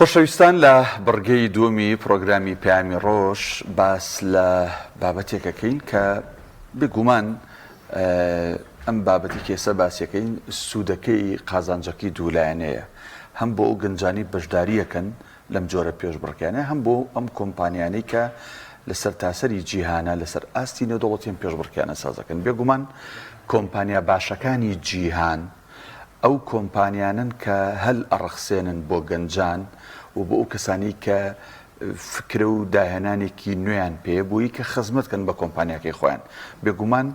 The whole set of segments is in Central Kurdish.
خۆشەویستان لە بڕگەی دووەمی پرۆگرامی پەیامی ڕۆژ باس لە بابەتێکەکەین کە بێگومان ئەم بابەتی کێسە باسیەکەین سوودەکەی قازانجەکەی دوولایەنەیە، هەم بۆ ئەو گەنجانی بەشداریەکەن لەم جۆرە پێشبڕکێنە، هەم بۆ ئەم کۆمپانیانەی کە لەسەر تاسەری جیهانە لەسەر ئاستی نێودەوڵەتیان پێشبڕکێنە سازەکەن. بێگومان کۆمپانیا باشەکانی جیهان ئەو کۆمپانیانن کە هەل ئەڕەخسێنن بۆ گەنجان و بۆ ئەو کەسانی کە فکرە و داهێنانێکی نوێیان پێ بووی کە خزمەتکەن بە کۆمپانیاکەی خۆیان. بێگومان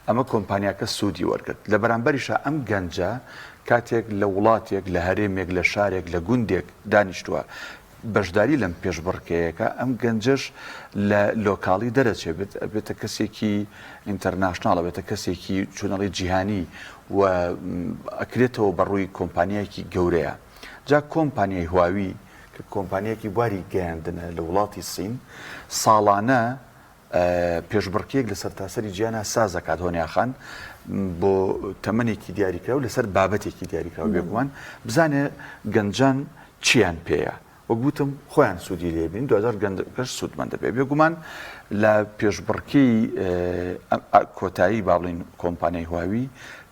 ئەمە کۆمپانیاکە سوودی وەرگرت. لە بەرامبەریشە ئەم گەنجە کاتێک لە وڵاتێک لە هەرێمێک لە شارێک لە گوندێک دانیشتووە بەشداری لەم پێشبڕکەیەکە، ئەم گەنجش لە لۆکاڵی دەرەچێت بێتە کەسێکی ئینتەرناشناڵە، بێتە کەسێکی چۆنەڵی جیهانی و ئەکرێتەوە بەڕووی کۆمپانیایەکی گەورەیە. جا کۆمپانیای هواوی کە کۆمپانیایەکی بواری گەیاندنە لە وڵاتی سین ساڵانە پێشبڕکەیەک لە سەرتاسەری جیهانە سازەکات هۆنیاخان بۆ تەمەنێکی دیاریکراوە لەسەر بابەتێکی دیاریکراوە. بێگومان بزانێ گەنجان چیان پێیە، وەگوتم خۆیان سوودی لێبین 2000 گەنجەکەش سوودمەندە بێ. بێگومان لە پێشبڕکەی کۆتایی با بڵین کۆمپانیای هواوی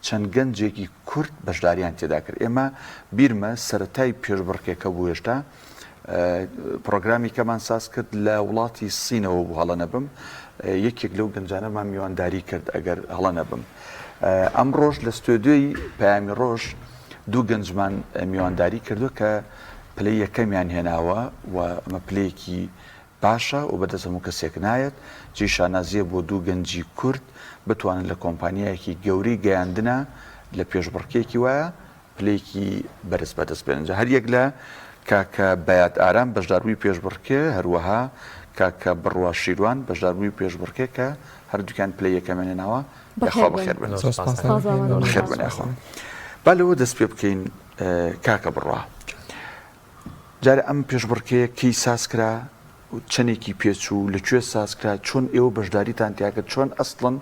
چەند گەنجێکی کورد بەشداریان تێدا کرد. ئێمە بیرمە سەرەتای پێشبڕکێکە بوو هێشتا پرۆگرامی کەمان ساز کرد لە وڵاتی سینەوە بوو هەڵە نەبم، یەکێک لەو گەنجانەمان میوانداری کرد ئەگەر هەڵە نەبم. ئەم ڕۆژ لە ستۆدیۆی پەیامی ڕۆژ دوو گەنجمان میوانداری کردو کە پلەی یەکەمیان هێناوە و ئەمە پلەیەکی باشە و بەدەست هەموو کەسێک نایەت. جێی شانازیە بۆ دوو گەنجی کورد بتوانن لە کۆمپانیایەکی گەوری گەیاندنە لە پێشبڕکێکی وایە پلەیەکی بەرز بەدەست بێنجە. هەر یەک لە کاکە بەیاد ئارام بەشداربووی پێشبڕکێ، هەروەها کاکە بڕوا شیروان بەشداربووی پێشبڕکێ کە هەردووکیان پلەی یەکەمێنێناوە. یاخوا بەخێر بن، بەخێر بن یاخوا. با لەوە دەست پێ بکەین کاکە بڕوا. جارە ئەم پێشبڕکەیە کەی سازکرا، چەندێکی پێچوو، لەکوێ سازکرا، چۆن ئێوە بەشداریتان تیاکرد، چۆن ئەسڵەن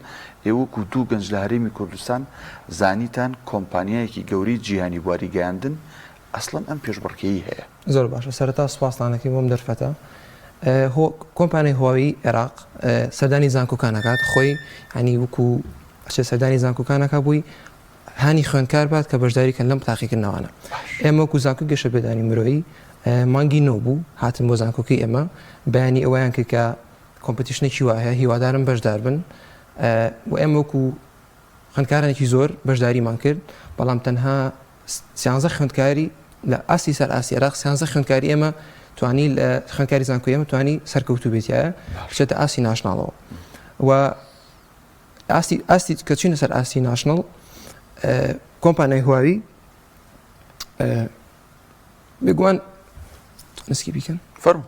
ئێوە دوو گەنج لە هەرێمی کوردستان زانیتان کۆمپانیایەکی گەوری جیهانی بواری گەیاندن ئەسڵەن ئەم پێشبڕکەیی هەیە؟ زۆر باشە. سەرەتا سوپاسدانەکەی بۆم دەرفەتە. کۆمپانیای هواوی عێراق سەردانی زانکۆکانەکات، خۆی هەنی وەکو سەردانی زانکۆکانەکە بووی هانی خوێندکار بات کە بەشداریکەن لەم تاقیکردنەوەانە. ئێمە وەکو زانکۆ گەشە بێدانی مرۆیی مانگی نۆ بوو هاتن بۆ زانکۆکەی ئێمە بەیانی ئەوەیان کرد کە کۆمپەتیشنێکی وایە هیوادارم بەشدار بن و ئێمە وەکو خوێندکارانێکی زۆر بەشداریمان کرد، بەڵام تەنها 13 خوێندکاری لە ئاسی سەر ئاسی عێراق 13 خوێندکاری ئێمە توانی لە خوێندکاری زانکۆی ئێمە توانی سەرکەوتوو بێتیایە بچێتە ئاسی ناشناڵەوە. و ئاستی کە چینە سەر ئاسی ناشنڵ کۆمپانیای هواوی بێگومان نسکی بیکەن فەرمو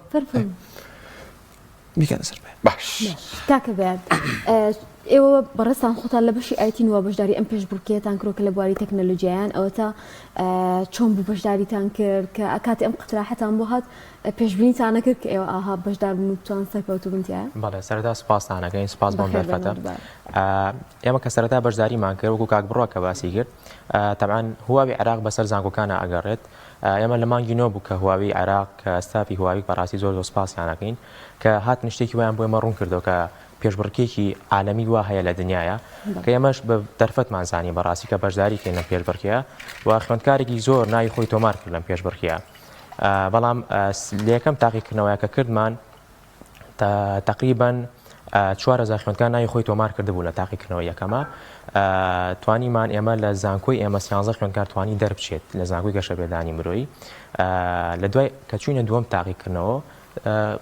بیکەنە سەر پێ. باش کاکە بەیاد ئێوە بەڕێستان خۆتان لە بەشی ئایتین وە بەشداری ئەم پێشبڕکێتان کڕۆکە لە بواری تەکنەلۆژیایان ئەوە تا چۆن بوو بەشداریتان کرد کە کاتی ئەم قتراحەتان بۆ هات پێشبینیتان نەکرد کە ئێوە ئاها بەشدار بن و بتوان سەرکەوتوو بنتیایە؟ بەڵێ سەرەتا سوپاسدانەکەین، سوپاس بۆم دەرفەتە. ئێمە کە سەرەتا بەشداریمان کرد وەکو کاک بڕوا کە باسی کرد، تەبعاً هواوی عێراق بەسەر زانکۆکانە ئەگەڕێت. ئێمە لە مانگی نۆ بوو کە هواوی عێراق کە ستافی هواوی بەڕاستی زۆر سوپاسیانەکەین کە هاتن شتێکی وایان بۆ ئێمە ڕوون کردەوە کە پێشبڕکێکی عالەمی وا هەیە لە دنیاە کە ئێمەش بە دەرفەتمان زانی بەڕاستی کە بەشداری کەین لەم پێشبڕکەیە و خوێندکارێکی زۆر ناوی خۆی تۆمار کرد لەم پێشبڕکەیە. بەڵام لە یەکەم تاقیکردنەوەیە کە کردمان تقریباً 4000 خوێندکار ناوی خۆی تۆمار کردبوو لە تاقیکردنەوە یەکەمە. توانیمان ئێمە لە زانکۆی ئێمە 13 خوێندکار توانی دەربچێت لە زانکۆی گەشە بێدانی مرۆیی. لە دوای کە چوینە دووەم تاقیکردنەوە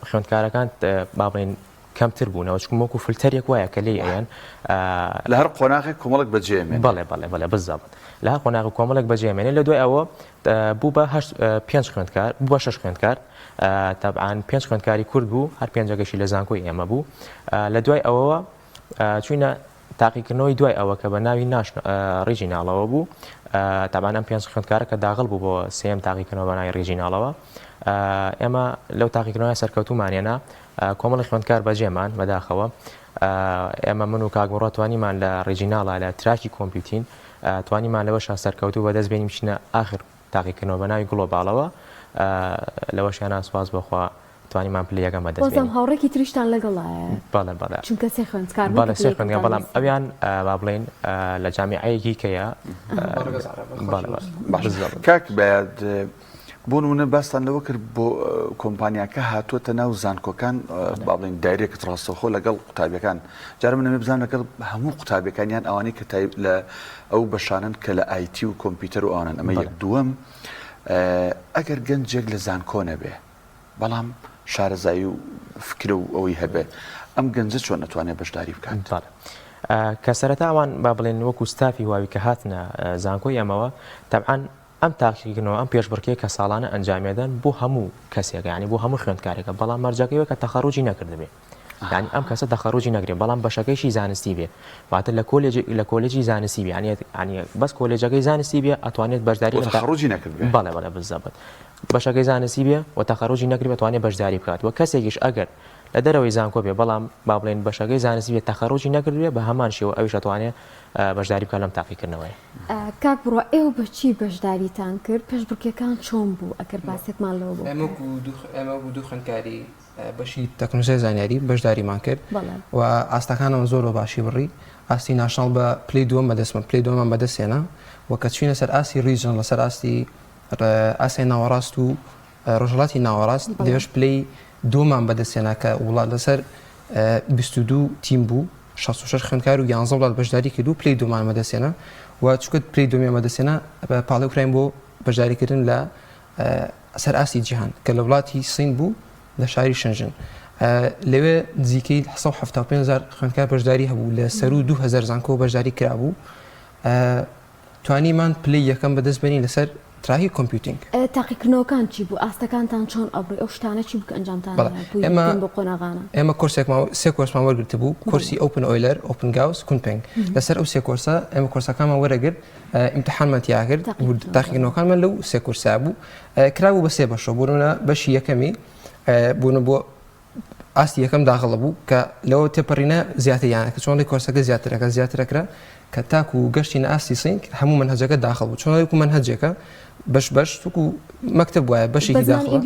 خوێندکارەکان با بڵێن کەمتر بوونەوە، چکم وەکو فلتەرێک وایە کە لێی ئەیان لە هەر قۆناغێک کۆمەڵێک بەجێمێنێت. بەڵێ بالضبط لە هەر قۆناغی کۆمەڵێک بەجێمێنێت. لە دوای ئەوە بوو بە 5 خوێندکار، بوو بە 6 خوێندکار، تەبعاً 5 خوێندکاری کورد بوو، هەر 5 لە زانکۆی ئێمە بوو. لە دوای ئەوەوە چوینە تاقیکردنەوەی دوای ئەوە کە بە ناوی ڕیژیناڵەوە بوو. تەبعاً ئەم 5 خوێندکارە کە داغڵ بوو بۆ سێم تاقیکردنەوە بە ناوی ڕیژیناڵەوە. ئێمە لەو تاقیکردنەوەی سەرکەوتومانێنە کۆمەڵی خوێندکار بەجێمان بەداخەوە. ئێمە من و کاک بڕوا توانیمان لە ڕیژیناڵە لە تراکی کۆمپیوتین توانیمان لەوەشە سەرکەوتوو بەدەست بێنیم چینە ئاخر تاقیکردنەوە بە ناوی گلۆباڵەوە لەوەشیانە سواز بخوا توانیمان پلەکەم بەدەست بەڵام هاوڕێکی تریشتان لەگەڵایە بەڵێ چونکە سێ خوێندکار بەڵێ سێ خوێندکار بەڵام ئەویان با بڵێن لە جامیعەیەکی کەیە کاک بەیاد بۆ نمونە باستان لەوە کرد بۆ کۆمپانیاکە هاتووەتە ناو زانکۆکان با بڵێن دایرێکت ڕاستەوخۆ لەگەڵ قوتابیەکان جارە من ئەمێ بزانم لەگەڵ هەموو قوتابیەکانیان ئەوانەی کە لە ئەو بەشانن کە لە ئایتی و کۆمپیوتەر و ئەوانن ئەمە یەک دووەم ئەگەر گەنجێک لە زانکۆ نەبێ بەڵام شارەزایی و فکرە و ئەوەی هەبێ ئەم گەنجە چۆن نەتوانێت بەشداری بکات کە سەرەتاوان با بڵێن وەکو ستافی واوی کە هاتنە زانکۆی ئەمەوە تەبعاً ئەم تاقیکردنەوە ئەم پێشبڕکێ کە ساڵانە ئەنجامێدەن بۆ هەموو کەسێک یعنی بۆ هەموو خوێندکارێکە بەڵام مەرجەکەیەوە کە تەخەڕوجی نەکردبێ یعنی ئەم کەسە تەخەڕوجی نەگرێت بەڵام بەشەکەیشی زانستی بێ واتە لە کۆلێجی زانستی بێ یعنی بەس کۆلێجەکەی زانستی بێ ئەتوانێت بەشداری تەخەڕوجی نەکردبێ بەڵێ بالضبط بەشەکەی زانستی بێ و تەخەڕوجی نەکرێت بتوانێت بەشداری بکات و کەسێکیش ئەگەر لە دەرەوەی زانکۆ بێ بەڵام با بڵێن بەشەکەی زانستی بێت تەخەڕوجی نەکردوێ بە هەمان شێوە ئەویش ئەتوانێت بەشداری بکات لەم تاقیکردنەوەی کاک بڕۆ ئێوە بەچی بەشداریتان کرد پێشبڕکێکان چۆن بوو ئەگەر باسێکمان لەوە بوو ئەمە بوو دوو خوێندکاری بەشی تەکنۆلۆژیای زانیاری بەشداریمان کرد و ئاستەکانەوە زۆر بە باشی بڕی ئاستی ناشناڵ بە پلەی دووەم بەدەستمە پلەی دووەمان بەدەستێنا و کە چوینە سەر ئاسی ریژن لەسەر ئاسی ناوەڕاست و ڕۆژهەڵاتی ناوەڕاست دەوێش پلەی دووەمان بەدەستێنا کە وڵات لەسەر 22 تیم بوو 66 خوێندکار و 11 وڵات بەشداری کرد و پلەی دووەمان بەدەستێنا و چکت پلەی دووەمیان بەدەستێنا پاڵی وکراین بۆ بەشداریکردن لە سەر ئاسی جیهان کە لە وڵاتی سین بوو لە شاری شەنژن لەوێ نزیکەی 175,000 خوێندکار بەشداری هەبوو لە سەر و 2000 زانکۆ بەشداری کرابوو توانیمان پلەی یەکەم بەدەست بێنین لەسەر تراهی کۆمپیوتینگ تاقیکردنەوەکان چی بوو ئاستەکانتان چۆن ئەبڕی ئەو شتانە چی بکە ئەنجامتان بۆ قۆناغانە ئێمە کۆرسێکمان سێ کۆرسمان وەرگرت بوو کۆرسی ئۆپن ئۆیلەر ئۆپن گاوس کونپنگ لەسەر ئەو سێ کۆرسە ئێمە کۆرسەکانمان وەرەگرت ئیمتحانمان تیا کرد تاقیکردنەوەکانمان لەو سێ کۆرسا بوو کرابوو بە سێ بەشەوە بوونە بەشی یەکەمی بوونە بۆ ئاستی یەکەم داخڵە بوو کە لەوە تێپەڕینە زیاتریانە کە چۆنڵی کۆرسەکە زیاترەکرا کە تاکو و گەشتی ئاستی سین هەموو منهەجەکە داخڵ بوو چۆنڵێک و منهەجێکە بەش توکو مەکتب وایە بەشێکی داخڵە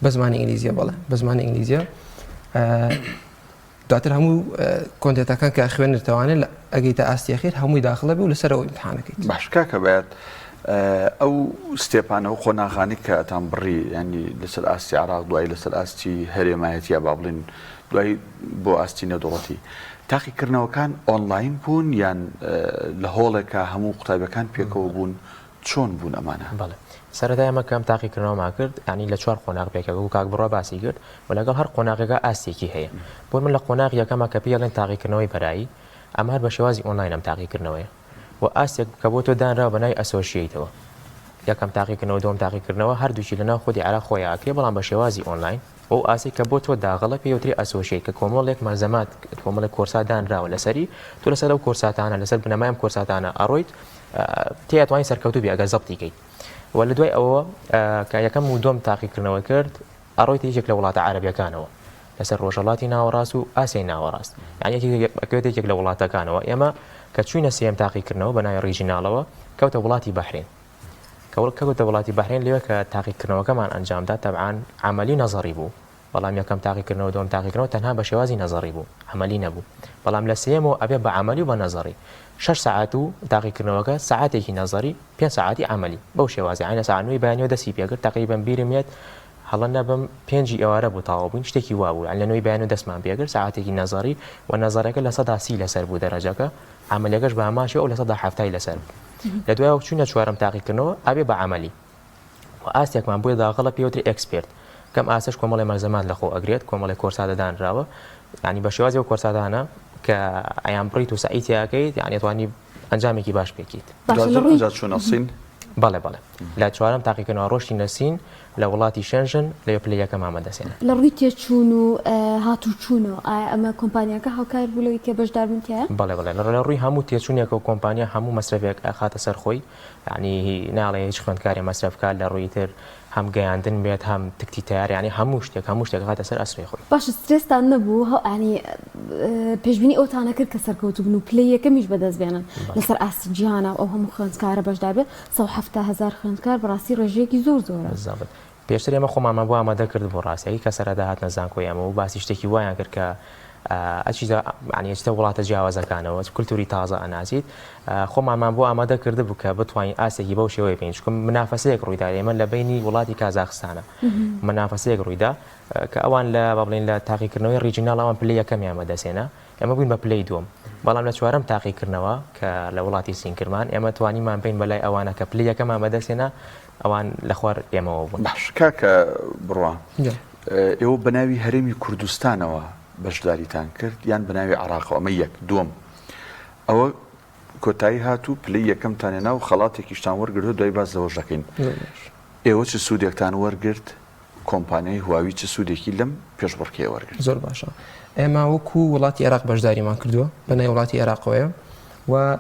بە زمانی ئینگلیزیە بەڵێ بە زمانی ئینگلیزیە دواتر هەموو کۆنتێتەکان کە خوێنرتەوانێت ئەگەیتە ئاستی خێر هەمووی داخڵە بێ و لەسەرەوە ئیمتحانەکەیت باشکا کە بێت ئەو ستێپانە و خۆناغانی کە ئەتان بڕی ینی لەسەر ئاستی عراق دوای لەسەر ئاستی هەرێمایەتیە با بڵین دوای بۆ ئاستی نەدوڵەتی تاقیکردنەوەکان ئۆنلاین بوون یان لە هۆڵێکە هەموو قوتابیەکان پێکەوە بوون چۆن بوون ئەمانە بەڵێ سەرەتای ئەمە کەم تاقیکردنەوەمان کرد ینی لە 4 قۆناغ پێکەوە و کاک بڕۆ باسی کرد و لەگەڵ هەر قۆناغێکە ئاستێکی هەیە بۆ من لە قۆناغ یەکەمە کە پێڵێن تاقیکردنەوەی بەرایی ئەمە هەر بە شێوازی ئۆنلاین ئەم تاقیکردنەوەیە و ئاستێک کە بۆ تۆ دانراوە بە ناوی ئەسۆسییتەوە یەکەم تاقیکردنەوە دوم تاقیکردنەوە هەردووچی لەناو خۆی عراق خۆی ئاکرێ بەڵام بە شێوازی ئۆنلاین ئەو ئاسی کە بۆ تۆ داغڵە پێوتری ئەسۆسییت کە کۆمەڵێک مەرزەمات کۆمەڵێک کۆرسا دانراوە لەسەری تۆ لەسەر ئەو کۆرساتانە لەسەر بنەمایم کۆرساتانە ئەڕۆیت تێتوانین سەرکەوتوبی ئەگە زەبتی کەیت و لە دوای ئەوە کە یەکەم و دوم تاقیکردنەوە کرد ئەڕۆیت یەکێک لە وڵاتە عەرەبیەکانەوە لەسەر ڕۆژهەڵاتی ناوەڕاست و ئاسیای ناوەڕاست یعنی یەکێک لە وڵاتەکانەوە ئێمە کە چوینە سێم تاقیکردنەوە بە ناوی ڕیژیناڵەوە کەوتە وڵاتی بەحرین کەوتە وڵاتی بەحرین لێوە کە تاقیکردنەوەکەمان ئەنجامدا تەبعاً عەمەلی نەزەری بوو بەڵام یەکەم تاقیکردنەوە دوم تاقیکردنەوە تەنها بە شێوازی نەزەری بوو عەمەلی نەبوو بەڵام لە سێمەوە ئەبێ بە عەمەلی و بە نەزەری 6 ساعات و تاقیکردنەوەکە ساعاتێکی نەزەری 5 ساعتی عەمەلی بەو شێوازی عینە ساعتنووی بەیانیەوە دەستی پێکرد تقریباً بیرمێت هەڵە نەبم 5 ئێوارە بوو تاوا بووین شتێکی وا بوو لە نوێی بەیانەوە دەستمان پێکرد ساعاتێکی نەزەری و نەزەرەکە لە 130 لەسەر بوو دەرەجەکە عەمەلیەکەش بە ئاماشی ئەو لە 170 لەسەر لە دوایەوە چوونە چوارەم تاقیکردنەوە ئەبێ بە عەمەلی و ئاستێکمان بۆی داغڵە پێوتری ئێکسپێرت کەم ئاسش کۆمەڵی مەرزەمان لەخۆ ئەگرێت کۆمەڵی کۆرسا دەدانراوە ینی بە شێوازی ئەو کۆرسادانە کە ئەیان بڕیت و سعیتیاکەیت یعنی توانی ئەنجامێکی باش پێکیت بەڵێ لە چوارەم تاقیکردنەوە ڕۆشتی نەسین لە وڵاتی شەنژن لە پلەیەکە مامەدەسێنە لە ڕووی تێچوون و هاتوچوونەوە ئەمە کۆمپانیاکە هاوکار بوولەوەی کە بەشدار بوون تایە بەڵێ لە ڕووی هەموو تێچوونێکە و کۆمپانیا هەموو مەسرەفێک خاتە سەر خۆی ینی ناڵێ هیچ خوێندکاری مەسرەفکار لە ڕووی تر هەم گەیاندن بێت هەم تکتی تیار ینی هەموو شتێک هاتە سەر ئەسری خۆی باش سترێستان نەبوو ینی پێشبینی ئەوتانە کرد کە سەرکەوتو بن و پلەی یەکەمیش بەدەست بێنن لەسەر ئاستی جیهانە ئەو هەموو خوێندکارە بەشدار بێت 170,000 خوێندکار بەڕاستی ڕێژەیەکی زۆرە پێشتر ئێمە خۆمان بۆ ئامادە کرد بۆ ڕاستیەکەی کە سەرەتا هاتنە زانکۆیەمە و باسی شتێکی وایان کرد کە ئەچیدا عنیێتە وڵاتە جیاوازەکانەوە کولتوری تازە ئەناسیت خۆمانمان بۆ ئامادە کرده بوو کە بتوانین ئاسێکی بەو شێوەیە بین چکم منافەسەیەک ڕوویدا ئێمە لە بینی وڵاتی کازاخستانە منافەسەیەک ڕوویدا کە ئەوان لە بڵین لە تاقیکردنەوەی ریجینال ئەوان پلەی یەکەمیان بەدەستێنە ئێمە بووین بە پلەی دووەم بەڵام لە چوارەم تاقیکردنەوە کە لە وڵاتی سینکرمان ئێمە توانیمان بین بەلای ئەوانە کە پلەی یەکەمان بەدەستێنە ئەوان لە خوار ئێمەوە بوون. باش کاکە بڕوا ئێوە بەناوی هەرێمی کوردستانەوە بەشداریتان کرد یان بەناوی عراق ئەمە یەک دووەم ئەوە کۆتایی هاتوو پلەی یەکەمتانێنا و خەڵاتێکیشتان وەرگرتو دوای باز لەوەژەکەین ئێوە چ سوودێکتان وەرگرت کۆمپانیای هواوی چه سوودێکی لەم پێشبڕکێ وەرگرت؟ زۆر باشە ئێمە وەکو وڵاتی عێراق بەشداریمان کردووە بەنای وڵاتی عێراقەوەیە و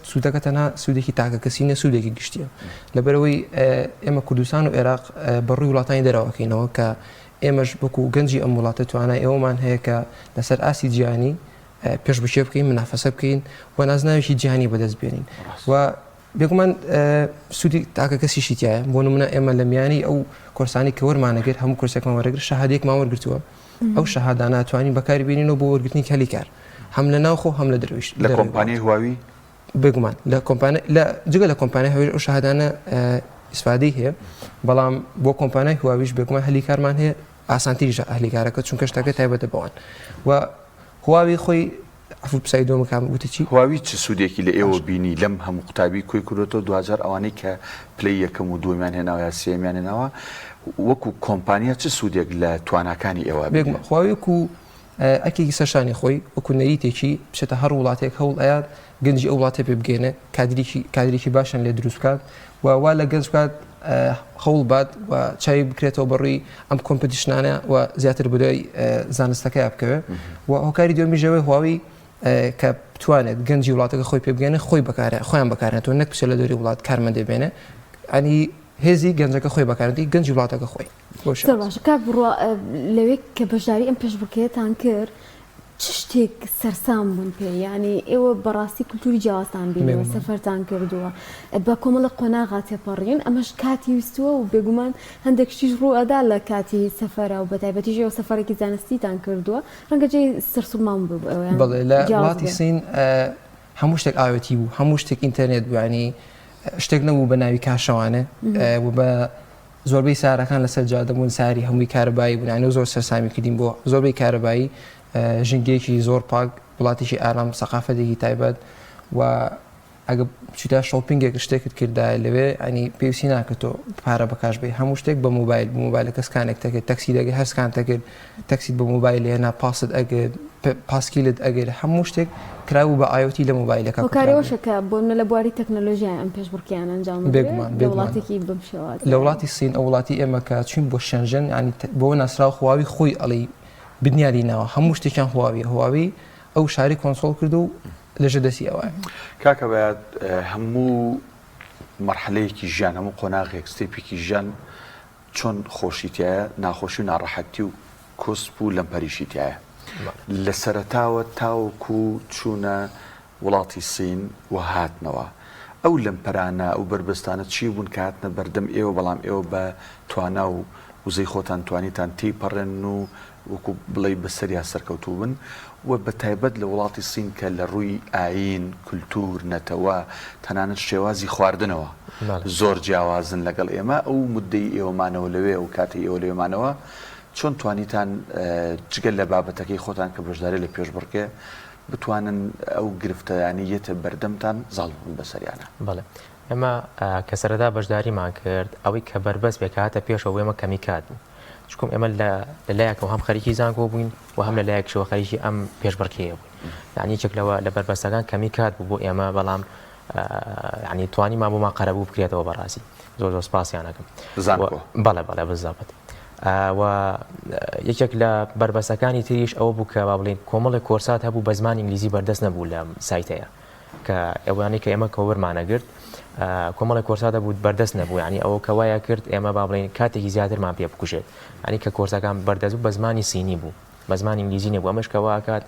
سوودەکە تەنها سوودێکی تاکە کەسی نە سوودێکی گشتیە لەبەرەوەی ئێمە کوردستان و عێراق بەڕووی وڵاتانی دەرەوەکەینەوە کە ئێمەش بکو گەنجی ئەم وڵاتە توانای ئێوەمان هەیە کە لەسەر ئاسی جیهانی پێشبڕکێ بکەین منافەسە بکەین و نازناوێکی جیهانی بەدەست بێنین و بێگومان سوودی تاکە کەسیشی تایە بۆ نمونە ئێمە لە میانی ئەو کورسانی کە وەرمانەگەر هەموو کورسێکمان وەرەگرت شەهادەیەکمان وەرگرتووە ئەو شەهادانە ناتوانین بەکاری بێنینەوە بۆ وەرگرتنی کەلی کار هەم لە ناوخۆ هەم لە دەرویش لە کۆمپانیای هواوی بێگومان لە جگە لە کۆمپانیای هەوی ئەو شەهادانە ئیسفادەی هەیە بەڵام بۆ کۆمپانیای هواویش بێگومان هەلی کارمان هەیە ئاسانتریژە ئەهلیکارەکە چونکە شتەکە تایبەتە بەوان و هواوی خۆی عفو پسای دۆمەکان وتە چی هواوی چه سوودێکی لە ئێوە بینی لەم هەموو قوتابی کۆی کردێتەوە 2000 ئەوانەی کە پلەی یەکەم و دووەمیان هێناوە یا سێمیان هێناوە وەکو کۆمپانیا چه سوودێک لە تواناکانی ئێوە بێگومان هواوی وەکو ئەکێکی سەرشانی خۆی وەکو نەریتێکی بچێتە هەر وڵاتێک هەوڵ ئەیاد گەنجی ئەو وڵاتە پێ بگێنێ کادرێکی باشن لێ دروست بکات و وا لە گەنج بکات هەوڵ بات و چای بکرێتەوە بەڕووی ئەم کۆمپەتیشنانە و زیاتر بدۆی زانستەکەی بکەوێت و هۆکاری دومیژەوەی هواوی کە بتوانێت گەنجی وڵاتەکە خۆی پێ بگەێنێ خۆیان بەکارێتەوە نەک پشە لە دەوری وڵات کارمەندێ بێنێ ئەنی هێزی گەنجەکە خۆی بەکارێتی گەنجی وڵاتەکە خۆی باشە کاک بڕوا لەوێ کە بەشداری ئەم پێشبڕکێتان کرد چ شتێک سەرسام بوون پێ یعنی ئێوە بەڕاستی کولتوری جیاوازتان بینەوە سەفەرتان کردووە بە کۆمەڵە قۆناغا تێپەڕین ئەمەش کاتی ویستووە و بێگومان هەندێک شتیش ڕوو ئەدا لە کاتی سەفەرە و بەتایبەتیش ئێوە سەفەرێکی زانستیتان کردووە ڕەنگە جێی سەرسوڵمان بوو بەڵێ لە وڵاتی سین هەموو شتێک ئاوەتی بوو هەموو شتێک ئینتەرنێت بوو ینی شتێک نەبوو بە ناوی کاشەوانە و بە زۆربەی سارەکان لەسەر جادەبوون ساری هەمووی کارەبایی بوون ینی زۆر سەرسامی کردین بۆ زۆربەی کارەبایی ژنگێکی زۆر پاک وڵاتیشی ئارام سەقافەتێکی تایبەت و ئەگە چیتا شۆپینگێک شتێکت کردای لەوێ ئەنی پێویستی ناکەتەوە پارە بەکاش بێ هەموو شتێک بە مۆبایلەکە سکانێک دەکرد تەکسی دەگەر هەر سکان دەکرد تەکسیت بە مۆبایل هێنا پاست ئەگەر پاسکیلت ئەگەر هەموو شتێک کراو بە ئایۆتی لە مۆبایلەکە هۆکارەوەشەکە بۆ لە بواری تەکنۆلۆژیای ئەم پێشبڕکیان ئەنجام وڵاتێکی بمشەوە لە وڵاتی سین ئەو وڵاتی ئێمە کە چین بۆ شەنژەن ینی بۆ ناسراو خواوی خۆی ئەڵی بنیارینەوە هەموو شتێکیان هواوی ئەو شاری کۆنسۆڵ کرد و لەژە دەستی ئەوە کاکە باید هەموو مەرحلەیەکی ژیان هەموو قۆناغێک ستێپێکی ژیان چۆن خۆشیتایە ناخۆشی و ناڕەحەتی و کۆسپ و لەمپەریشیتایە لە سەرەتاوە تاوەکو چوونە وڵاتی سین و هاتنەوە ئەو لەمپەرانە ئەو بربەستانە چی بوون کە هاتنە بەردەم ئێوە بەڵام ئێوە بە توانا و وزەی خۆتان توانیتان تێپەڕێن و وەکو بڵێ بەسەریا سەرکەوتوو بن و بە تایبەت لە وڵاتی سین کە لە ڕووی ئاین کولتور نەتەوە تەنانەت شێوازی خواردنەوە زۆر جیاوازن لەگەڵ ئێمە ئەو مدەی ئێوەمانەوە لەوێ ئەو کاتی ئێوە لەوێمانەوە چۆن توانیتان جگەل لە بابەتەکەی خۆتان کە بەشداری لە پێشبڕکێ بتوانن ئەو گرفتەیانیەتە بەردەمتان زاڵ بوون بەسەریانە بەڵێ ئێمە کە سەرەتا بەشداریمان کرد ئەوەی کە بەربەست بێکاتە پێشەوە ئێمە کەمی کات بوو چکم ئێمە لەلایەکەوە هەم خەریکی زانکۆ بووین و هەم لەلایەکشەوە خەریکی ئەم پێشبڕکێ بووین یعنی یەکێک لەوە لە بەربەستەکان کەمی کات بوو بۆ ئێمە بەڵام ینی توانیمان بۆمان قەرەبوو بکرێتەوە بەڕاستی زۆر سپاسیانەکەم بەڵێ بزابەت و یەکێک لە بربەسەکانی تریش ئەوە بوو کە با بڵێن کۆمەڵی کۆرسات هەبوو بە زمانی ئینگلیزی بەردەست نەبوو لە سایتەیە کە ئەوانەی کە ئێمە کەوەرمانەگرت کۆمەڵی کۆرسات بوو بەردەست نەبوو ینی ئەوە کە وایە کرد ئێمە با بڵێن کاتێکی زیاترمان پێ بکوژێت ینی کە کۆرسەکان بەردەست بوو بە زمانی سینی بوو بە زمانی ئینگلیزی نەبوو ئەمەش کە واکات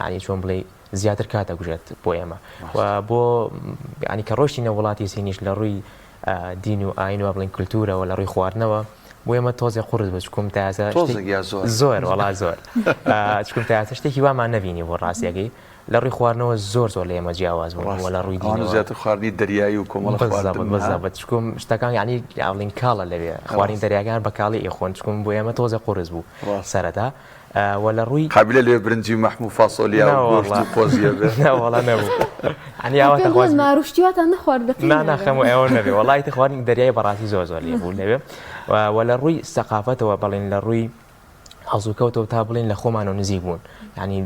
ینی چۆن بڵێ زیاتر کاتە گوژێت بۆ ئێمە و بۆ ینی کە ڕۆشتینە وڵاتی سینیش لە ڕووی دین و ئاین و بڵین کولتورەوە لە ڕووی خواردنەوە بۆ ئێمە تۆزێ قورس بە چکم تازە تۆزێک زۆر زۆر وڵا زۆر چکم تازە شتێکی وامان نەبینی بۆ ڕاستیەکەی لە ڕووی خواردنەوە زۆر زۆر لە ئێمە جیاواز بوون وە لە ڕووی دینەوە زیاتر خواردنی دەریایی و کۆمەڵ بەزەبەت چکم شتەکان یعنی ئاڵین کاڵە لەوێ خواردنی دەریاگان بە کاڵی ئێخۆن چکم بۆ ئێمە تۆزێ قورس بوو سەرەتا وە لە ڕووی قابلە لێ برنجی مەحموو فاسۆلیا و گۆشت و پۆزیە بێ وەڵا نەبوو عنیاوە ماروشتیواتان نەخوارد ناخەم و ئێوە نەبێ وڵی خواردنی دەریای بەڕاستی زۆر زۆر لێ بوو لەوێ وە لە ڕووی سەقافەتەوە بەڵێن لە ڕووی هەڵسوکەوتەوە تا بڵێن لە خۆمان و نزیک بوون ینی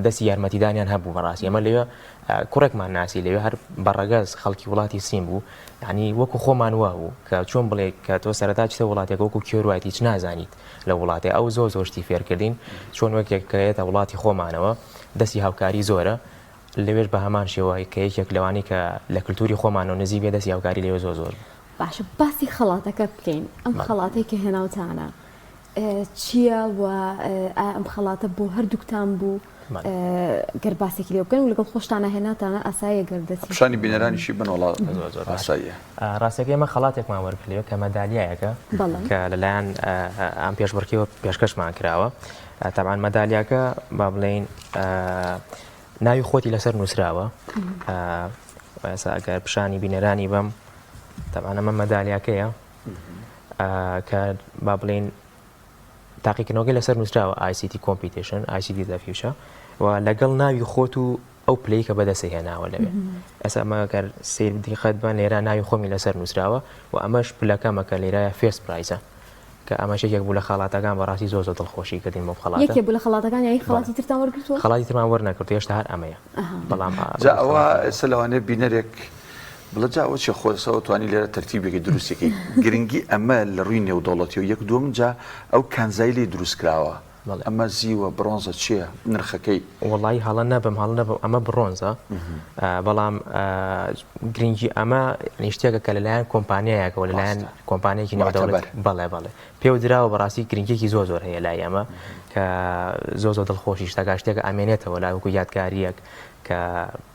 دەستی یارمەتیدانیان هەبوو بەڕاستی ئەمە لەوێ کوڕێکمان ناسی لەوێ هەر بەڕەگەز خەڵکی وڵاتی سیم بوو ینی وەکو خۆمان وا بوو کە چۆن بڵێ کە تۆ سەرەتا چتە وڵاتێک وەکو کێوایەتی هیچ نازانیت لە وڵاتی ئەو زۆر زۆشتی فێرکردین چۆن وەکێکەیەتە وڵاتی خۆمانەوە دەستی هاوکاری زۆرە لەوێش بە هەمان شێوەیە کە یەکێک لەوانی کە لە کللتوری خۆمانەوە نزیک بێ دەستی هاوکاری لێوە زۆر زۆر باشە باسی خەڵاتەکە بکەین ئەم خەڵاتەی کە هێناوتانە چییە و ئەم خەڵاتە بۆ هەردووکتان بوو گەر باسێکی لێ بکەن و لەگەڵ خۆشتانە هێناتانە ئاسایە گەردەچی پیشانی بینەرانیشی بن وڵات ئاساییە ڕاستەکەی ئێمە خەڵاتێکمان وەرکلێوە کە مەدالیایەکە کە لەلایەن ئەم پێشبڕکیەوە پێشکەشمان کراوە تەبعاً مەدالیاکە با بڵێن ناوی خۆتی لەسەر نووسراوە ئەگەر پیشانی بینەرانی بەم تەبعاً ئەمە مەدالیاکەیە کە با بڵێن تاقیکردنەوەی لەسەر نووسراوە ICT Competition ICT The Future و لەگەڵ ناوی خۆت و ئەو پلەی کە بەدەستی هێناوە لەوێ ئەسا ئەمەگەر سیر دیقەت بان لێرە ناوی خۆمی لەسەر نووسراوە و ئەمەش پلەکەمە کە لێرایە فێست پرایزە کە ئەمەش یەکێک بوو لە خەڵاتەکان بەڕاستی زۆر زۆر دڵخۆشی کردین بۆ خەڵاتە یەکێک بوو لە خەڵاتەکان یانی خەڵاتی ترتان وەرگرتووە خەڵاتی ترمان وەرنەگرت هێشتا هەر ئەمەیە بەڵام ئەوە ئێستا لەوانەیە بینەرێک بڵە جاوە چی خۆسەوە توانی لێرە تەرتیبێکی دروستێکی گرنگی ئەمە لە ڕووی نێودەوڵەتی و یەک دوم جا ئەو کانزای لێ دروست کراوە ئەمە زیوە برۆنزە چییە نرخەکەی وڵی هەڵە نەبم ئەمە برۆنزە بەڵام گرنگی ئەمە نیشتێکە کە لەلایەن کۆمپانیایەکەەوە لەلایەن کۆمپانیایکی نێودەوڵەت بەڵێ پێو دراوە بەڕاستی گرنگێکی زۆر زۆر هەیە لای ئەمە کە زۆر زۆر دڵخۆشی شتەکە شتێکە ئەمێنێتەوە لاوەکو یادکاریەک کە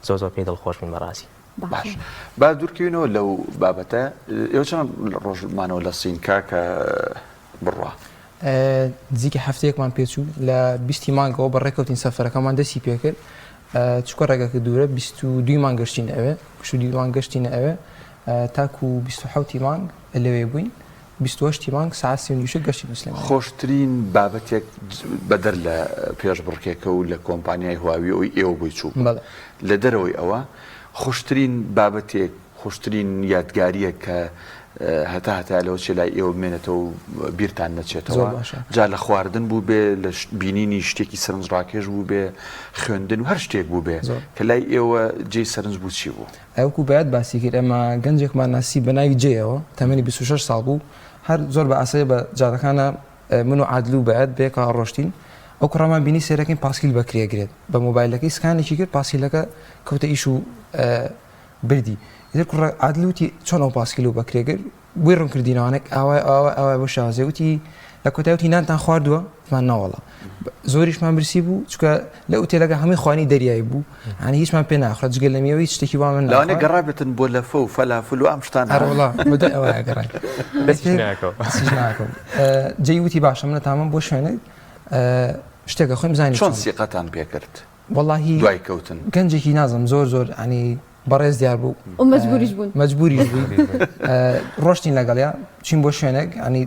زۆر زۆر پێی دڵخۆش بن بەڕاستی باش با دوورکەوینەوە لەو بابەتە ئێوە چەند ڕۆژمانەوە لە سینکا کە بڕوا نزیکە هەفتەیەکمان پێچوو لە 20 مانگەوە بە ڕێکەوتین سەفەرەکەمان دەستی پێکرد چکۆ ڕێگەکە دوورە 22 مانگ گەشتینە ئەوێ 22 مانگ گەشتینە ئەوێ تاکو 27 مانگ لەوێ بووین 28 مانگ ساعت 36 گەشتی مسلمان خۆشترین بابەتێک بەدەر لە پێشبڕکێکە و لە کۆمپانیای هواوی ئەوی ئێوە بووی چوو لە دەرەوەی ئەوە خۆشترین بابەتێک خۆشترین یادگاریە کە هەتا لەوە چێ لای ئێوە بمێنێتەوە و بیرتان نەچێتەوە جا لە خواردن بوو بێ لە بینینی شتێکی سەرنجڕاکێش بوو بێ خوێندن و هەر شتێک بوو بێ کە لای ئێوە جێی سەرنج بوو چی بوو ئەوکو باید باسی کرد ئەمە گەنجێکمان ناسی بە ناوی جێەوە تەمەنی 26 ساڵ بوو هەر زۆر بە ئاسایی بە جادەکانە من و عادل و باید بێکە ڕۆشتین ئەو کوڕامان بینی سێرەکەین پاسکیل بەکرێگرێت بە مۆبایلەکەی سکانێکی کرد پاسکیلەکە کەوتە ئیش و بردی ئیتر کوڕ عادل وتی چۆن ئەو پاسکیل و بەکرێگر بۆی ڕوون کردینەوەنێک ئەوە بۆ شازێ وتی لە کۆتایوتی نانتان خواردووە مان ناوەڵە زۆریشمان برسی بوو چکە لە ئوتێلەکە هەمووی خوانی دەریایی بوو هەنی هیچمان پێ ناخڕێت جگەل لە میەوەی شتێکی وا من لەوانێ گەڕابێتن بۆ لەفە و فەلافل و ئەم شتان هەروڵا مدە ئەوە گەڕای جێی وتی باشە منە تامە بۆ شوێنێک شتێکە خۆی بزانین چۆن سیقەتان پێکرد وەڵاهی دوای کەوتن گەنجێکی نازم زۆر ینی بەڕێز دیار بوو مەجبوریش بووین ڕۆشتین لەگەڵیا چین بۆ شوێنێک ئەنی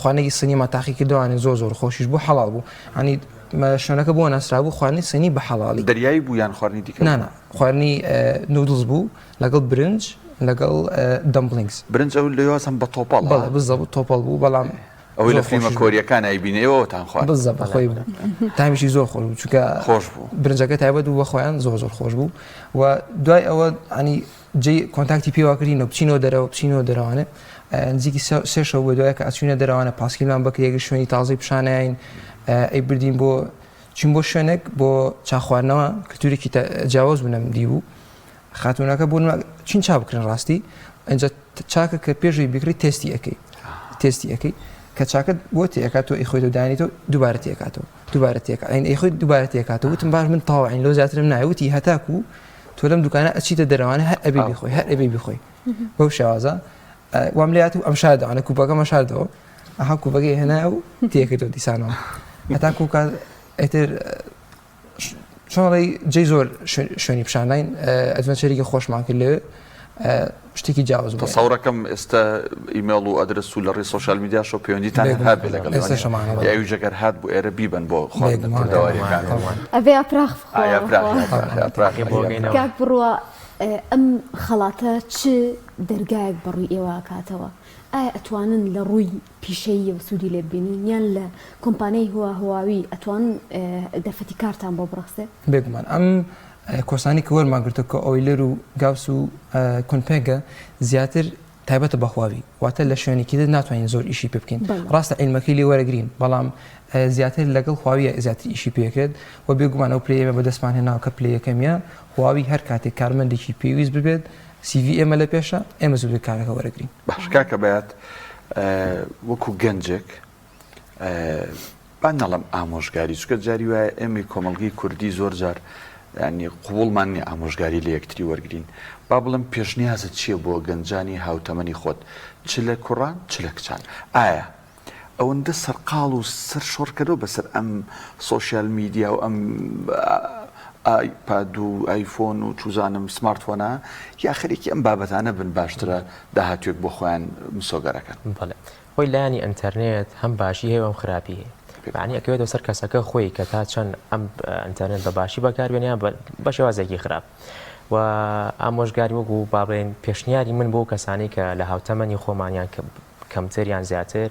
خوانێکی سنیما تاقی کردوانێ زۆر خۆشیش بوو حەڵال بوو ئەنی شوێنەکە بۆ ناسرا بوو خواردنی سنی بە حەڵالی دەریایی بوو یان خواردنی دیکە نانە خواردنی نودلز بوو لەگەڵ برنج لەگەڵ دەمپلینگز برنج ئەو لەوەسم بە تۆپەڵ بزە تۆپەڵ بوو بەڵام ئەوەی لە فیلمە کۆریەکان ئەیبینێەوەتان خوارد بزە بەخۆی بوو تامیشی زۆر خۆش بوو چونکە خۆش بوو برنجەکە تایبەت و بە خۆیان زۆر خۆش بوو و دوای ئەوە ئەنی جێ کۆنتاکتی پێواکردینەوە بچینەوە دەرەوانێ نزیکی سێ شەو بۆ دوایە کە ئەچوینە دەرەوانە پاسکیلمان بکرێگە شوێنی تازەی پیشانەیین ئەی بردین بۆ چین بۆ شوێنێک بۆ چاخواردنەوە کلتورێکی جیاواز بوونەم دی بوو خاتونەکە بۆ چین چا بکرن ڕاستی ئەنجا چاکە کە پێشوی بکری تێستی ئەەکەی کە چاکت بۆ تێکاتەوە ئەی خۆی دەدانیتەوە دووبارە تێکات ئەی خۆی دووبارە تێکاتەوە وتم باش من تاوەعین لەو زیاترم نایوتی هەتاکو تۆ لەم دوکانە ئەچیتە دەرەوانە هەر ئەبێ بیخۆی بەو شێوازە وام لێات و ئەم شاردەوانە کوپەکەمە شاردەوە هاكو بقي هنا و تيكتو ديسانو هتاكو كا اتر شغلي جيزور شوني بشانين ادفنتشري خوش معك اللي شتيكي جاوز تصوركم ايميل وادرس ولا ري سوشيال ميديا شو بيوندي تاع هاب لقال يا يوجر هاد بو اربيبا بو خو دواري كان ابي ابراخ ابراخ كاك بروا ام خلاطه چ درگاك بروي ايوا كاتوا اتوانن لروي بيشي وسودي لبينين يان ل كومباني هواوي اتوان دفتي كارتان بو برخصه بيغمان ام كورساني كور ما قلت لك اويلرو جاوسو كونبيغا زياتر تایبەتە بەخواوی واتە لە شوێنێکی ناتوانین زۆر ئیشی پێ بکەین ڕاستە عیلمەکەی لێ وەرەگرین بەڵام زیاتر لەگەڵ خواویە زیاتر ئیشی پێکرێت و بێگومان ئەو پلەیەمە بەدەستمان هێناوە کە پلەیەکەمیە خواوی هەر کاتێک کارمەندێکی پێویست ببێت CV ئێمە لە پێشە ئێمە زوو کارەکە وەرەگرین باش کاکە بەیات وەکو گەنجێک با نەڵم ئامۆژگاری چکە جاری وایە ئێمەی کۆمەڵگەی کوردی زۆر جار ینی قوڵمان نیە ئامۆژگاری لە یەکتری وەرگین با بڵم پێشنیازت چییە بۆ گەنجانی هاوتەمەنی خۆت چ لە کوڕان چ لە کچان ئایا ئەوەندە سەرقاڵ و سەر شۆڕکەرەوە بەسەر ئەم سۆشیال میدیا و ئەم ئایپاد و ئایفۆن و چوزانم سمارتفۆنە یا خەریکی ئەم بابەتانە بن باشترە داهاتوێک بۆ خۆیان مسۆگەرەکەن بەڵێ خۆی لایانی ئینتەرنێت هەم باشی هەیە ئەم خراپی هەیە معنی ئەکەوێتەوە سەر کەسەکە خۆی کە تا چەند ئەم ئینتەرنێت بە باشی بەکاربێنیان بە شێوازێکی خراپ و ئامۆژگاری وەکو باڵێن پێشنیاری من بۆ کەسانی کە لە هاوتەمەنی خۆمانیان کەمتریان زیاتر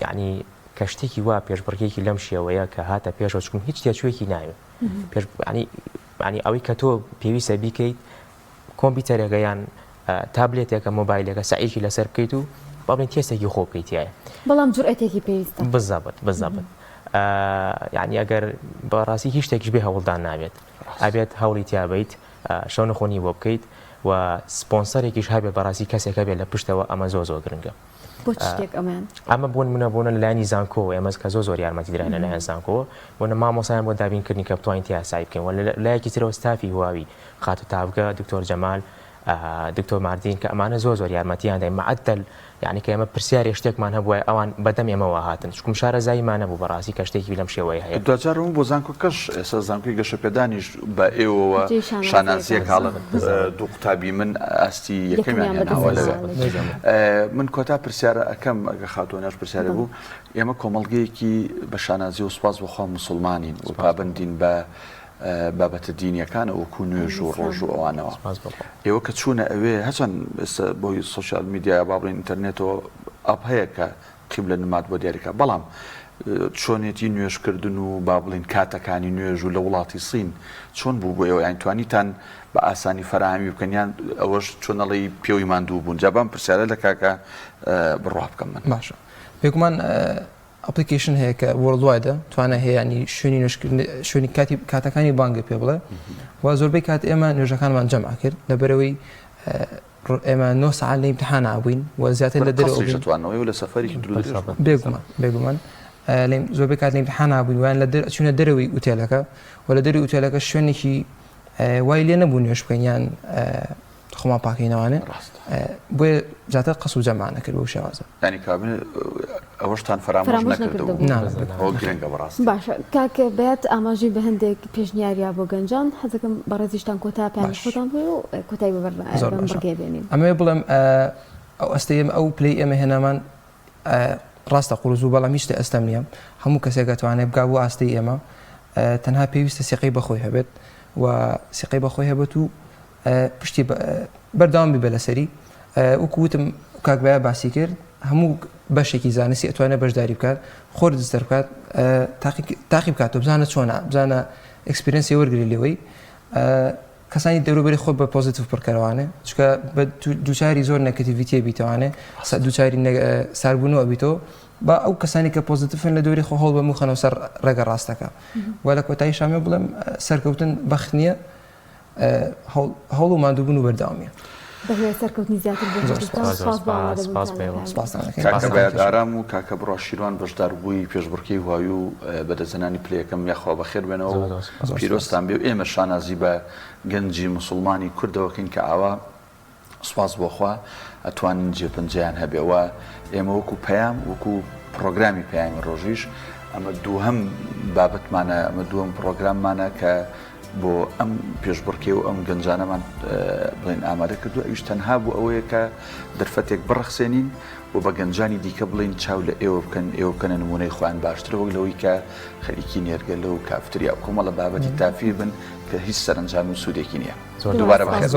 یعنی کە شتێکی وا پێشبڕکێکی لەم شێوەیە کە هاتە پێشەوە چکم هیچ تێچوێکی ناوێت ینی ئەوەی کە تۆ پێویستە بیکەیت کۆمپیوتەرێکە یان تابلێتێکە مۆبایلێکە سعیکی لەسەر بکەیت و باڵێن تێستێکی خۆ بکەیتایە بەڵام جورئەتێکی پێویستە بزەبت یعنی ئەگەر بەڕاستی هیچ شتێکیش بێ هەوڵدان نابێت ئەبێت هەوڵی تیابیت شەو نەخۆنی بۆ بکەیت و سپۆنسەرێکیش هەبێت بەڕاستی کەسێکە بێت لە پشتەوە ئەمە زۆر گرنگە بۆ شتێک ئەمان ئەمە بوون منەبوونە لایانی زانکۆ ئێمەز کە زۆر یارمەتی درایە لەلایەن زانکۆ بۆنە مامۆسایان بۆ دابینکردنی کە بتوانین تیا سای بکەین و لایەکی ترەوە ستافی هواوی خاتو تاوگە دکتۆر جەمال دکتۆر ماردین کە ئەمانە زۆر یارمەتیان دای معدل یعنی کە ئێمە پرسیاری شتێکمان هەبووە ئەوان بەدەم ئێمەوە هاتن چکم شارە زایمان نەبوو بەڕاستی کە شتێکی لەم شێوەیە هەیە دوجارەوە بۆ زانکۆ کەش ئێستا زانکۆی گەشەپێدانیش بە ئێوەوە شانازیەک هاڵە دوو قوتابی من ئاستی یەکەمیان هێناوە لەوێ من کۆتا پرسیارە ئەەکەم ئەگە خاتۆنیش پرسیارە بوو ئێمە کۆمەڵگەیەکی بە شانازی و سوپاس بەخوا مسلمانین و پابندین بە بابەتە دینیەکانە وەکو نوێژ و ڕۆژ و ئەوانەوە ئێوە کە چوونە ئەوێ هەچەند بۆی سوشیال میدیا با بڵێن ئینتەرنێتەوە ئاپ هەیە کە قیبلە نمات بۆ دیاریکە بەڵام چۆنێتی نوێژکردن و با بڵێن کاتەکانی نوێژ و لە وڵاتی سین چۆن بوو بۆ ئێوە یان توانیتان بە ئاسانی فەرهەمی بکەنیان ئەوەش چۆنەڵی پێوی ماندوو بوون جابان پرسیارە لە کاکە بڕوا بکەم من باشە بێگومان ئەپلیکیشن هەیە کە وەرڵدوایدە توانە هەیە ینی شوێنی کاتەکانی بانگە پێ بڵێ و زۆربەی کات ئێمە نوێژەکانمان جەمع کرد لەبەرەوەی ئێمە 9 ساعات لە ئیمتحان نابووین و زیاتر لە دەرەوەی لە سەفەرێکی بێگومان زۆربەی کات لە ئیمتحان نابووین وان لە چوونە دەرەوەی ئوتێلەکە و لە دەروی ئوتێلەکە شوێنێکی وای لێ نەبوو نوێژ بکەین یان خۆمان پاکەینەوانێ بۆیە زیاتر قەس و جەمعانە کرد بۆ شێوازە ینی کابن ئەوەشتان فەرامۆژ نەکردەوە گرنگە بەڕاست باشە کاکە بێت ئاماژی بە هەندێک پێشنیاریا بۆ گەنجان حەزەکەم بەڕێزیشتان کۆتا پێیان خۆتان بێ و کۆتای بەڕگێ بێنین ئەمێ بڵێم ئەو ئەستەیەم ئەو پلەی ئێمە هێنامان ڕاستە قوڕز و بەڵام هیچ ئەستەم نییە هەموو کەسێک دەتوانێت بگا بۆ ئاستی ئێمە تەنها پێویستە سیقەی بەخۆی هەبێت و سیقەی بەخۆی هەبێت و پشتی بەردەوام بێ لەسەری وەکووتم کاکبایە باسی کرد هەموو بەشێکی زانستی ئەتوانێت بەشداری بکات خۆر دەستەر بکات تاقی بکات و بزانە چۆنە بزانە ئەکسپیرەنسی وەرگری لێوەی کەسانی دەوروبەری خۆت بە پۆزیتیڤ پڕکەروانێ چکە بە دووچاری زۆر نەگەتیڤیتیە بیتەوانێ دووچاری ساربوونەوە بیتەوە با ئەو کەسانی کە پۆزیتیڤن لە دووری خۆ هەڵ بە موخەنەوە سەر ڕێگە ڕاستەکە و لە کۆتایی شامێ بڵێم سەرکەوتن بەخت نییە هەوڵ و ماندووبوون و بەردەوامیە سەرکەوتنی زیاتر کاکە بەیاد ئارام و کاکە بڕوا شیروان بەشدار بووی پێشبڕکەی هواوی و بەدەستهێنانی پلەیەکەم یاخوا بەخێر بێنەوە و پیرۆستان بێ و ئێمە شانازی بە گەنجی موسڵمانی کوردەوەکەین کە ئاوا سوپاس بۆخوا ئەتوانن جێپنجیان هەبێەوە ئێمە وەکو پەیام وەکو پرۆگرامی پەیامی ڕۆژیش ئەمە دووهەم بابەتمانە ئەمە دووەم پرۆگراممانە کە بۆ ئەم پێشبڕکێ و ئەم گەنجانەمان بڵێن ئامادە کردو ئەوش تەنها بوو ئەوەیە کە دەرفەتێک بڕەخسێنین و بە گەنجانی دیکە بڵین چاو لە ئێوە بکەن ئێوە بکەنە نمونەی خۆیان باشتر وەک لەوەی کە خەریکی نێرگەلە و کافتریا و کۆمەڵە بابەتی تافیر بن کە هیچ سەرنجام و سوودێکی نییە. دووبارە بەخێر.